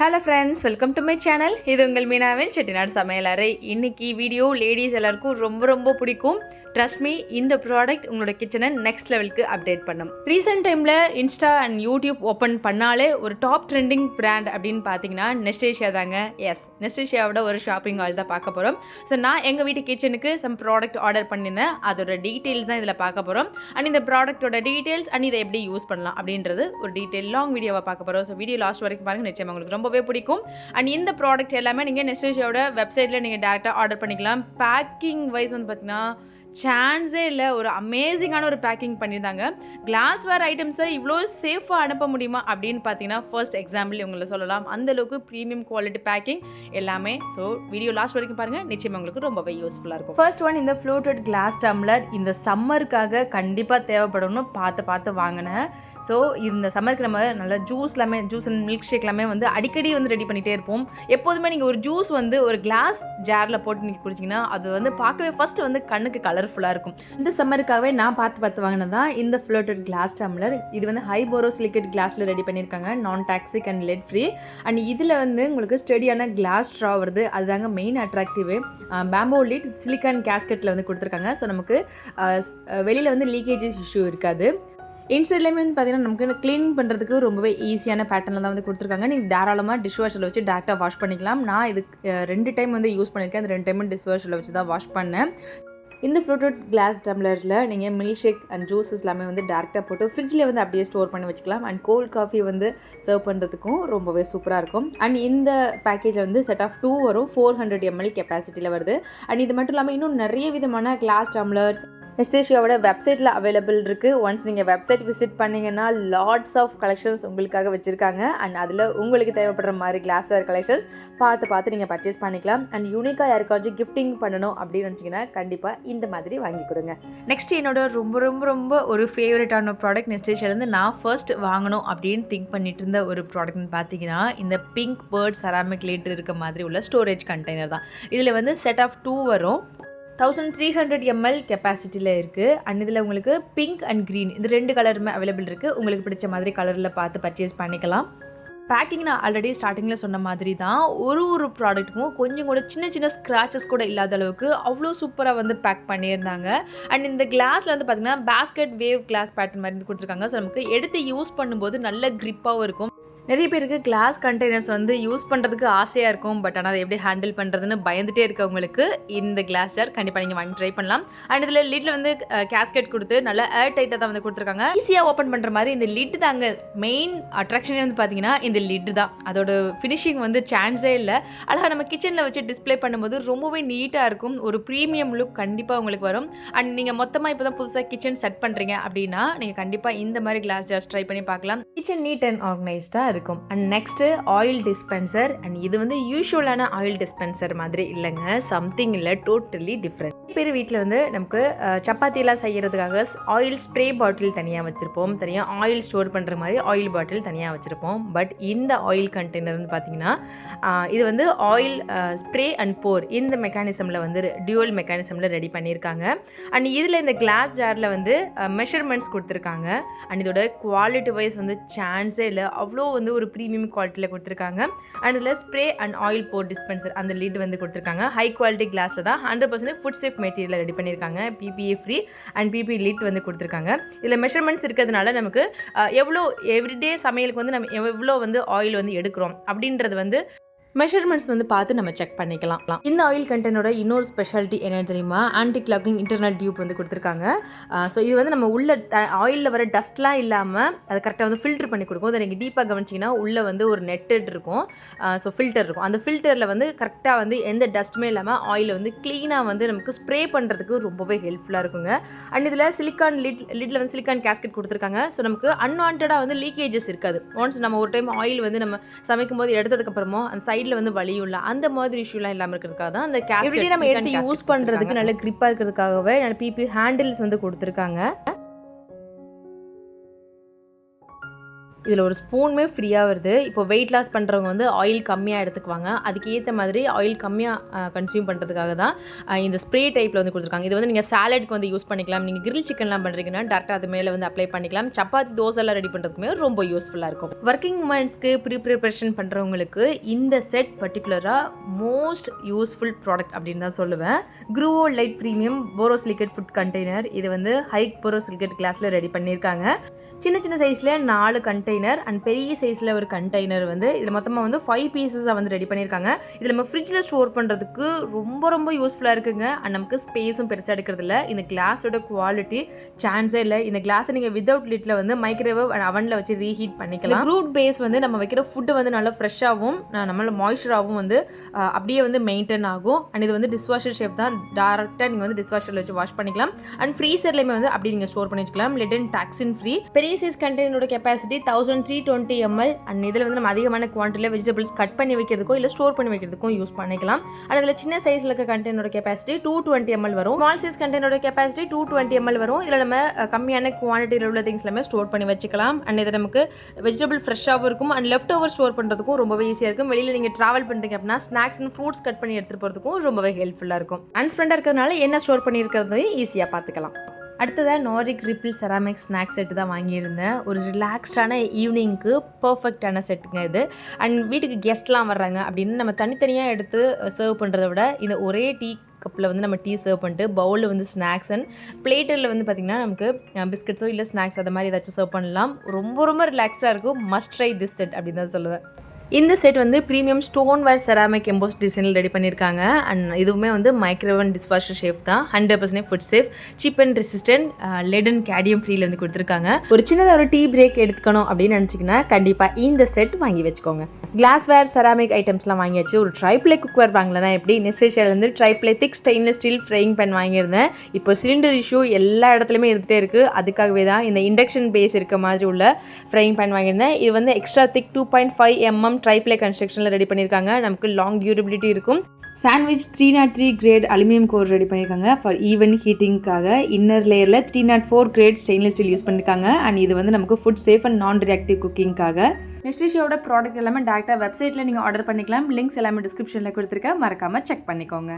Hello friends, welcome to my channel. இது உங்கள் மீனாவின் செட்டிநாடு சமையலறை. இன்றைக்கி வீடியோ லேடிஸ் எல்லாருக்கும் ரொம்ப ரொம்ப பிடிக்கும். ட்ரஸ்ட் மீ, இந்த ப்ராடக்ட் உங்களோட கிச்சனை நெக்ஸ்ட் லெவலுக்கு அப்டேட் பண்ணும். ரீசெண்ட் டைமில் இன்ஸ்டா அண்ட் யூடியூப் ஓப்பன் பண்ணாலே ஒரு டாப் ட்ரெண்டிங் பிராண்ட் அப்படின்னு பார்த்தீங்கன்னா நெஸ்டேஷியா தாங்க. எஸ், நெஸ்டேஷியாவோட ஒரு ஷாப்பிங் ஆல் தான் பார்க்க போகிறோம். ஸோ நான் எங்கள் வீட்டு கிச்சனுக்கு சம் ப்ராடக்ட் ஆர்டர் பண்ணியிருந்தேன். அதோட டீட்டெயில்ஸ் தான் இதில் பார்க்க போகிறோம். அண்ட் இந்த ப்ராடக்ட்டோட டீட்டெயில்ஸ் அண்ட் இதை எப்படி யூஸ் பண்ணலாம் அப்படின்றது ஒரு டீட்டெயில் லாங் வீடியோவை பார்க்க போகிறோம். ஸோ வீடியோ லாஸ்ட் வரைக்கும் பாருங்கள், நிச்சயமாக உங்களுக்கு ரொம்பவே பிடிக்கும். அண்ட் இந்த ப்ராடக்ட் எல்லாமே நீங்கள் நெஸ்டேஷியாவோட வெப்சைட்டில் நீங்கள் டேரெக்டாக ஆர்டர் பண்ணிக்கலாம். பேக்கிங் வைஸ் வந்து பார்த்தீங்கன்னா சான்ஸே இல்லை, ஒரு அமேசிங்கான ஒரு பேக்கிங் பண்ணியிருந்தாங்க. கிளாஸ்வேர் ஐட்டம்ஸை இவ்வளோ சேஃபாக அனுப்ப முடியுமா அப்படின்னு பார்த்தீங்கன்னா ஃபர்ஸ்ட் எக்ஸாம்பிள் உங்களை சொல்லலாம். அந்தளவுக்கு ப்ரீமியம் குவாலிட்டி பேக்கிங் எல்லாமே. ஸோ வீடியோ லாஸ்ட் வரைக்கும் பாருங்கள், நிச்சயமாக உங்களுக்கு ரொம்பவே யூஸ்ஃபுல்லாக இருக்கும். ஃபர்ஸ்ட் ஒன், இந்த ஃப்ளோட்டட் கிளாஸ் டம்ளர் இந்த சம்மருக்காக கண்டிப்பாக தேவைப்படணும் பார்த்து வாங்கினேன். ஸோ இந்த சம்மருக்கு நம்ம நல்லா ஜூஸ் அண்ட் மில்க் ஷேக் எல்லாமே வந்து அடிக்கடி வந்து ரெடி பண்ணிகிட்டே இருப்போம். எப்போதுமே நீங்கள் ஒரு ஜூஸ் வந்து ஒரு கிளாஸ் ஜாரில் போட்டு நீங்கள் குடிச்சிங்கன்னா அது வந்து பார்க்கவே ஃபஸ்ட்டு வந்து கண்ணுக்கு கலர்ஃபுல்லாக இருக்கும். இந்த சம்மருக்காகவே நான் பார்த்து வாங்கினது தான் இந்த ஃப்ளோட்டட் கிளாஸ் டம்ளர். இது வந்து ஹை போரோசிலிகேட் கிளாஸில் ரெடி பண்ணியிருக்காங்க, நான் toxic and lead free. And இதில் வந்து உங்களுக்கு ஸ்டெடியான கிளாஸ் ஸ்ட்ரா வருது, அதுதாங்க main attractive. Bamboo lid silicone கேஸ்கெட்டில் வந்து கொடுத்துருக்காங்க. ஸோ நமக்கு வெளியில் வந்து லீக்கேஜஸ் இஷ்யூ இருக்காது. இன்சைட்லேயுமே வந்து பார்த்தீங்கன்னா நமக்கு க்ளீன் பண்ணுறதுக்கு ரொம்பவே ஈஸியான பேட்டர்னில் தான் வந்து கொடுத்துருக்காங்க. நீங்கள் தாராளமாக டிஷ் வாஷரில் வச்சு டேரெக்டாக வாஷ் பண்ணிக்கலாம். நான் இது 2 டைம் வந்து யூஸ் பண்ணியிருக்கேன். அந்த 2 டைமும் டிஷ் வாஷரில் வச்சு தான் வாஷ் பண்ணேன். இந்த ஃப்ளோட்டட் கிளாஸ் டம்ளரில் நீங்கள் மில்க் ஷேக் அண்ட் ஜூஸஸ் எல்லாமே வந்து டேரெக்டாக போட்டு ஃப்ரிட்ஜில் வந்து அப்படியே ஸ்டோர் பண்ணி வச்சுக்கலாம். அண்ட் கோல்ட் காஃபி வந்து சர்வ் பண்ணுறதுக்கும் ரொம்பவே சூப்பராக இருக்கும். அண்ட் இந்த பேக்கேஜில் வந்து செட் ஆஃப் 2 வரும், 400 ml கெப்பாசிட்டியில் வருது. அண்ட் இது மட்டும் இல்லாமல் இன்னும் நிறைய விதமான கிளாஸ் டம்ளர்ஸ் நெஸ்டேஷியாவோட வெப்சைட்டில் அவைலபிள் இருக்குது. ஒன்ஸ் நீங்கள் வெப்சைட் விசிட் பண்ணிங்கன்னா லாட்ஸ் ஆஃப் கலெக்ஷன்ஸ் உங்களுக்காக வச்சுருக்காங்க. அண்ட் அதில் உங்களுக்கு தேவைப்படுற மாதிரி கிளாஸ்வேர் கலெக்ஷன்ஸ் பார்த்து நீங்கள் பர்ச்சேஸ் பண்ணிக்கலாம். அண்ட் யூனிக்காக யாருக்காச்சும் கிஃப்டிங் பண்ணணும் அப்படின்னு நினச்சிங்கன்னா கண்டிப்பாக இந்த மாதிரி வாங்கி கொடுங்க. நெக்ஸ்ட் என்னோட ரொம்ப ஒரு ஃபேவரட்டான ப்ராடக்ட் நெஸ்டேஷியாலேருந்து நான் ஃபர்ஸ்ட் வாங்கணும் அப்படின்னு திங்க் பண்ணிட்டு இருந்த ஒரு ப்ராடக்ட்னு பார்த்தீங்கன்னா இந்த பிங்க் பேர்ட் செராமிக் லிட் இருக்க மாதிரி உள்ள ஸ்டோரேஜ் கண்டெய்னர் தான். இதில் வந்து செட் ஆஃப் 2 வரும், 1300 ml கெப்பாசிட்டியில் இருக்குது. அண்ட் இதில் உங்களுக்கு பிங்க் அண்ட் க்ரீன் இந்த 2 கலருமே அவைலபிள் இருக்குது. உங்களுக்கு பிடிச்ச மாதிரி கலரில் பார்த்து பர்ச்சேஸ் பண்ணிக்கலாம். பேக்கிங் நான் ஆல்ரெடி ஸ்டார்டிங்கில் சொன்ன மாதிரி தான், ஒரு ப்ராடக்ட்டுக்கும் கொஞ்சம் கூட சின்ன ஸ்க்ராச்சஸ் கூட இல்லாத அளவுக்கு அவ்வளோ சூப்பராக வந்து பேக் பண்ணியிருந்தாங்க. அண்ட் இந்த கிளாஸில் வந்து பார்த்திங்கன்னா பேஸ்கெட் வேவ் கிளாஸ் பேட்டர்ன் மாதிரி கொடுத்துருக்காங்க. ஸோ நமக்கு எடுத்து யூஸ் பண்ணும்போது நல்ல க்ரிப்பாகவும் இருக்கும். நிறைய பேருக்கு கிளாஸ் கண்டெய்னர்ஸ் வந்து யூஸ் பண்ணுறதுக்கு ஆசையாக இருக்கும், பட் ஆனால் அதை எப்படி ஹேண்டில் பண்ணுறதுன்னு பயந்துகிட்டே இருக்கவங்களுக்கு இந்த கிளாஸ் ஜார் கண்டிப்பாக நீங்கள் வாங்கி ட்ரை பண்ணலாம். அண்ட் இதில் லிட்டில் வந்து கேஸ்கெட் கொடுத்து நல்லா ஏர் டைட்டாக தான் வந்து கொடுத்துருக்காங்க. ஈஸியாக ஓப்பன் பண்ணுற மாதிரி இந்த லிட் தாங்க மெயின் அட்ராக்ஷனே வந்து பார்த்தீங்கன்னா இந்த லிட்டு தான். அதோட ஃபினிஷிங் வந்து சான்ஸே இல்லை. அழகாக நம்ம கிச்சனில் வச்சு டிஸ்பிளே பண்ணும்போது ரொம்பவே நீட்டாக இருக்கும். ஒரு ப்ரீமியம் லுக் கண்டிப்பாக உங்களுக்கு வரும். அண்ட் நீங்கள் மொத்தமாக இப்போ தான் புதுசாக கிச்சன் செட் பண்ணுறீங்க அப்படின்னா நீங்கள் கண்டிப்பாக இந்த மாதிரி கிளாஸ் ஜார்ஸ் ட்ரை பண்ணி பார்க்கலாம். கிச்சன் நீட் அண்ட் ஆர்கனைஸ்டாக இருக்கும். And next oil dispenser. And இது வந்து யூஷுவலான ஆயில் டிஸ்பென்சர் மாதிரி இல்லைங்க, சம்திங் இல்லை, டோட்டலி டிஃப்ரெண்ட். பேர் வீட்டில் வந்து நமக்கு சப்பாத்திலாம் செய்கிறதுக்காக ஆயில் ஸ்ப்ரே பாட்டில் தனியாக வச்சுருப்போம், தனியாக ஆயில் ஸ்டோர் பண்ணுற மாதிரி ஆயில் பாட்டில் தனியாக வச்சுருப்போம். பட் இந்த ஆயில் கண்டெய்னர் வந்து பார்த்திங்கன்னா இது வந்து ஆயில் ஸ்ப்ரே அண்ட் போர் இந்த மெக்கானிசமில் வந்து டியூவல் மெக்கானிசமில் ரெடி பண்ணியிருக்காங்க. அண்ட் இதில் இந்த கிளாஸ் ஜாரில் வந்து மெஷர்மெண்ட்ஸ் கொடுத்துருக்காங்க. அண்ட் இதோட குவாலிட்டி வைஸ் வந்து சான்ஸே இல்லை, அவ்வளோ வந்து ஒரு ப்ரீமியம் குவாலிட்டியில் கொடுத்துருக்காங்க. அண்ட் இதில் spray and oil pour dispenser அந்த லிட் வந்து கொடுத்துருக்காங்க. ஹை குவாலிட்டி கிளாஸில் தான் 100% ஃபுட் சேஃப் மெட்டீரியல் ரெடி பண்ணியிருக்காங்க. PPA free and PP lid வந்து கொடுத்துருக்காங்க. இதில் மெஷர்மெண்ட்ஸ் இருக்கிறதுனால நமக்கு எவ்வளோ எவ்ரிடே சமையலுக்கு வந்து நம்ம எவ்வளோ வந்து ஆயில் வந்து எடுக்கிறோம் அப்படின்றது வந்து மெஷர்மெண்ட்ஸ் வந்து பார்த்து நம்ம செக் பண்ணிக்கலாம். இந்த ஆயில் கண்டெய்னரோட இன்னொரு ஸ்பெஷாலிட்டி என்ன தெரியுமா, ஆன்டி கிளாக்கிங் இன்டர்னல் டியூப் வந்து கொடுத்துருக்காங்க. ஸோ இது வந்து நம்ம உள்ள ஆயிலில் வர டஸ்ட்லாம் இல்லாமல் அதை கரெக்டாக வந்து ஃபில்டர் பண்ணி கொடுக்கும். அதை நீங்கள் டீப்பாக கவனிச்சிங்கன்னா உள்ளே வந்து ஒரு நெட்டட் இருக்கும், ஸோ ஃபில்டர் இருக்கும். அந்த ஃபில்டரில் வந்து கரெக்டாக வந்து எந்த டஸ்ட்டுமே இல்லாமல் ஆயிலை வந்து க்ளீனாக வந்து நமக்கு ஸ்ப்ரே பண்ணுறதுக்கு ரொம்பவே ஹெல்ப்ஃபுல்லாக இருக்குங்க. அண்ட் இதில் சிலிக்கான் லிட்டில் வந்து சிலிக்கான் கேஸ்கெட் கொடுத்துருக்காங்க. ஸோ நமக்கு அன்வான்டாக வந்து லீக்கேஜஸ் இருக்காது. ஒன்ஸ் நம்ம ஒரு டைம் ஆயில் வந்து நம்ம சமைக்கும் போது எடுத்ததுக்கப்புறமா அந்த சைடில் வந்து வலியும் இல்லை, அந்த மாதிரி இஷ்யூலாம் இல்லாமல் இருக்கிறதுக்காக தான் அந்த கேஸ்கெட் நம்ம எடுத்து யூஸ் பண்ணுறதுக்கு நல்ல கிரிப்பாக இருக்கிறதுக்காகவே நல்ல PP ஹேண்டில்ஸ் வந்து கொடுத்துருக்காங்க. இதில் ஒரு ஸ்பூனுமே ஃப்ரீயாக வருது. இப்போ வெயிட் லாஸ் பண்ணுறவங்க வந்து ஆயில் கம்மியாக எடுத்துக்குவாங்க, அதுக்கேற்ற மாதிரி ஆயில் கம்மியாக கன்சியூம் பண்ணுறதுக்காக தான் இந்த ஸ்ப்ரே டைப்பில் வந்து கொடுத்துருக்காங்க. இது வந்து நீங்கள் சாலட்க்கு வந்து யூஸ் பண்ணிக்கலாம். நீங்கள் கிரில் சிக்கன்லாம் பண்ணுறீங்கன்னா டேரெக்டாக அது மேலே வந்து அப்ளை பண்ணிக்கலாம். சப்பாத்தி தோசைலாம் ரெடி பண்ணுறதுக்குமே ரொம்ப யூஸ்ஃபுல்லாக இருக்கும். ஒர்க்கிங் உமன்ஸ்க்கு ப்ரிப்பரேஷன் பண்ணுறவங்களுக்கு இந்த செட் பர்டிகுலராக மோஸ்ட் யூஸ்ஃபுல் ப்ராடக்ட் அப்படின்னு தான் சொல்லுவேன். க்ரூவோ light premium borosilicate food container. இது வந்து ஹை போரோசிலிகேட் கிளாஸில் ரெடி பண்ணியிருக்காங்க. சின்ன சின்ன சைஸில் 4 கண்டெய்னர் அண்ட் பெரிய சைஸில் ஒரு கண்டெய்னர் வந்து இதில் மொத்தமாக வந்து 5 பீசஸாக வந்து ரெடி பண்ணியிருக்காங்க. இதில் நம்ம ஃப்ரிட்ஜில் ஸ்டோர் பண்ணுறதுக்கு ரொம்ப யூஸ்ஃபுல்லாக இருக்குங்க. அண்ட் நமக்கு ஸ்பேஸும் பெருசாக எடுக்கிறது இல்லை. இந்த கிளாஸோட குவாலிட்டி சான்ஸே இல்லை. இந்த கிளாஸை நீங்கள் வித்தவுட் லிட்டில் வந்து மைக்ரோவேவ் அண்ட் அவனில் வச்சு ரீஹீட் பண்ணிக்கலாம். ஃப்ரூட் பேஸ் வந்து நம்ம வைக்கிற ஃபுட்டு வந்து நல்லா ஃப்ரெஷ்ஷாகவும் நம்மளோட மாய்ஸ்சராகவும் வந்து அப்படியே வந்து மெயின்டைன் ஆகும். அண்ட் இது வந்து டிஷ்வாஷர் ஷேப் தான். டேரெக்டாக நீங்கள் வந்து டிஷ்வாஷரில் வச்சு வாஷ் பண்ணிக்கலாம். அண்ட் ஃப்ரீசர்லேயுமே வந்து அப்படி நீங்கள் ஸ்டோர் பண்ணி வச்சுக்கலாம். Let and toxin free. பெரிய சைஸ் கண்டெய்னரோட கெப்பாசிட்டி 1320 ml. அண்ட் இதில் வந்து நம்ம அதிகமான குவான்டிட்டியில் வெஜிடபிள்ஸ் கட் பண்ணி வைக்கிறதுக்கோ இல்லை ஸ்டோர் பண்ணி வைக்கிறதுக்கும் யூஸ் பண்ணிக்கலாம். அண்ட் இதில் சின்ன சைஸில் இருக்க கண்டெய்னரோட கெப்பாசிட்டி 220 ml வரும். ஸ்மால் சைஸ் கண்டெய்னரோட கெப்பாசிட்டி 220 ml வரும். இதில் நம்ம கம்மியான குவான்டிட்டியில் உள்ள திங்ஸ் எல்லாமே ஸ்டோர் பண்ணி வச்சுக்கலாம். அண்ட் இது நமக்கு வெஜிடபிள் ஃப்ரெஷ்ஷாகவும் இருக்கும் அண்ட் லெஃப்ட் ஓவர் ஸ்டோர் பண்ணுறதுக்கும் ரொம்பவே ஈஸியாக இருக்கும். வெளியில் நீங்கள் ட்ராவல் பண்ணுறீங்க அப்படின்னா ஸ்நாக்ஸ் அண்ட் ஃப்ரூட்ஸ் கட் பண்ணி எடுத்துகிட்டு போகிறதுக்கும் ரொம்பவே ஹெல்ப்ஃபுல்லாக இருக்கும். டிரான்ஸ்பரண்டாக இருக்கிறதுனால என்ன ஸ்டோர் பண்ணியிருக்கிறதையும் ஈஸியாக பார்த்துக்கலாம். அடுத்ததாக நாரிக் ரிப்பிள் செராமிக் ஸ்நாக்ஸ் செட்டு தான் வாங்கியிருந்தேன். ஒரு ரிலாக்ஸ்டான ஈவினிங்க்கு பர்ஃபெக்டான செட்டுங்க இது. அண்ட் வீட்டுக்கு கெஸ்ட்லாம் வர்றாங்க அப்படின்னு நம்ம தனித்தனியாக எடுத்து சர்வ் பண்ணுறத விட இந்த ஒரே டீ கப்பில் வந்து நம்ம டீ சர்வ் பண்ணிட்டு பவுலில் வந்து ஸ்நாக்ஸ் அண்ட் பிளேட்டரில் வந்து பார்த்திங்கன்னா நமக்கு பிஸ்கட்ஸோ இல்லை ஸ்நாக்ஸ் அது மாதிரி ஏதாச்சும் சர்வ் பண்ணலாம். ரொம்ப ரிலாக்ஸ்டாக இருக்கும். மஸ்ட் ட்ரை திஸ் செட் அப்படின்னு தான் சொல்லுவேன். இந்த செட் வந்து ப்ரீமியம் ஸ்டோன்வேர் செராமிக் எம்போஸ் டிசைனில் ரெடி பண்ணியிருக்காங்க. அண்ட் இதுவுமே வந்து மைக்ரோவன் டிஷ்வாஷர் ஷேஃப் தான். 100% food safe, chip and resistant, lead and cadmium ஃப்ரீல வந்து கொடுத்துருக்காங்க. ஒரு சின்னதாக ஒரு டீ பிரேக் எடுத்துக்கணும் அப்படின்னு நினச்சிங்கன்னா கண்டிப்பாக இந்த செட் வாங்கி வச்சுக்கோங்க. கிளாஸ்வேர் செராமிக் ஐட்டம்ஸ்லாம் வாங்கியாச்சு. ஒரு ட்ரைப்ளே குக்வேர் வாங்கலன்னா எப்படி நெஸ்டேஷியாலேருந்து ட்ரைப்ளே திக் ஸ்டெயின்லெஸ் ஸ்டீல் ஃப்ரையிங் பேன் வாங்கியிருந்தேன். இப்போ சிலிண்டர் இஷ்யூ எல்லா இடத்துலையுமே இருந்துகிட்டே இருக்குது. அதுக்காகவே தான் இந்த இண்டக்ஷன் பேஸ் இருக்க மாதிரி உள்ள ஃப்ரையிங் பேன் வாங்கியிருந்தேன். இது வந்து எக்ஸ்ட்ரா திக் 2.5 mm ட்ரைப்ளே கன்ஸ்ட்ரக்ஷனில் ரெடி பண்ணியிருக்காங்க. நமக்கு லாங் டியூரபிலிட்டி இருக்கும். Sandwich 303 grade aluminium core ready பண்ணியிருக்காங்க ஃபார் ஈவன் ஹீட்டிங்காக. இன்னர் லேயரில் 304 கிரேட் ஸ்டெயின்லெஸ் ஸ்டீல் யூஸ் பண்ணியிருக்காங்க. அண்ட் இது வந்து நமக்கு food safe and non reactive குக்கிங்காக. நெஸ்டேஷியாவோட ப்ராடக்ட் எல்லாமே டேரெக்டாக வெப்சைட்டில் நீங்கள் ஆர்டர் பண்ணிக்கலாம். லிங்க்ஸ் எல்லாமே டிஸ்கிரிப்ஷனில் கொடுத்துருக்கேன், மறக்காமல் செக் பண்ணிக்கோங்க.